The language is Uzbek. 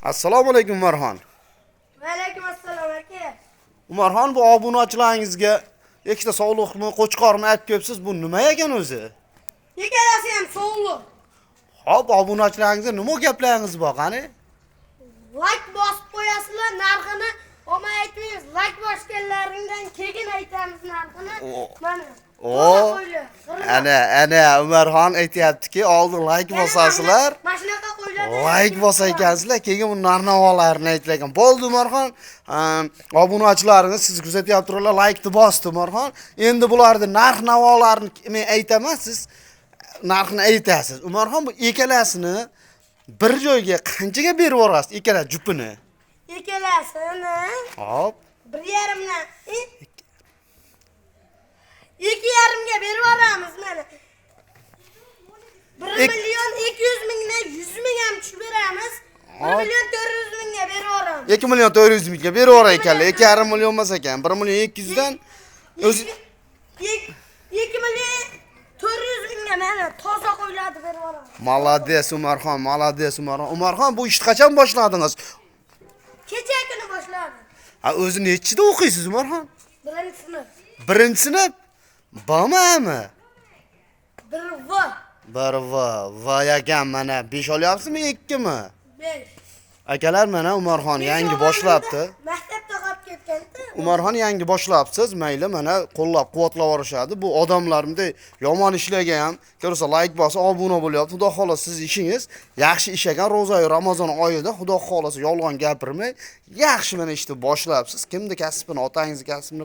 Assalomu alaykum Umarxon. Va alaykum assalom aka. Umarxon, bu obunachilaringizga ikkita sog'liqmi, qo'chqormi olib kelibsiz. Bu nima ekan o'zi? Ikkalasi ham sog'liq. Hop, obunachilaringizga nima gaplaringiz bor, qani? Like bosib qo'yasizlar, narxini olmay aytmaymiz. Like bosganlaringdan keyin aytamiz narxini. Mana. O, ana Umarxon aytayaptiki, oldin like bosasizlar. Mana shunaqa qo'yiladi. Like bosa ekansizlar, keyin bu narx-navolarni aytlagan. Bo'ldi Umarxon. Obunachilaringiz siz kuzatyaptilar, like'ni bosdi Umarxon. Endi bularning narx-navolarni men aytaman, siz narxini aytasiz. Umarxon, bu ikkalasini bir joyga qanchaga berib yuborasiz? Ikkala jupini. Ikkalasini Hop. 1,5 dan 2,5 ga berib yuboramiz mana. 1,200,000 dan 100,000 ham tushib beramiz. 1,400,000 ga berib yuboramiz. 2,400,000 ga berib yuborar ekanlar. 2,5 million emas ekan. 1,200,000 dan o'zi 2,400,000 ga mana toza qo'yiladi berib yuboramiz. Malades Umarxon, malades Umarxon. Umarxon, bu ishni qachon boshladingiz? Kecha kuni boshladim. Ha, o'zi nechida o'qiysiz Umarxon? 1-sinf. 1-sinf? Bormi? 1V. 1V. Va ekan mana 5 olyapsizmi, 2 mi? 5. Akalar, mana Umarxon yangi boshlabdi. Maktabda qolib ketganda. Umarxon yangi boshlabsiz, mayli, mana qo'llab-quvvatlab yorishadi. Bu odamlarimda yomon ishlagan ham, ko'rsa like bosa, obuna bo'lyapti. Xudo xolasa siz ishingiz yaxshi ish ekan. Ro'za oyi, Ramazon oyida xudo xolasa yolg'on gapirmay, yaxshi mana ishni boshlabsiz. Kimni kasbini, otangizning kasbini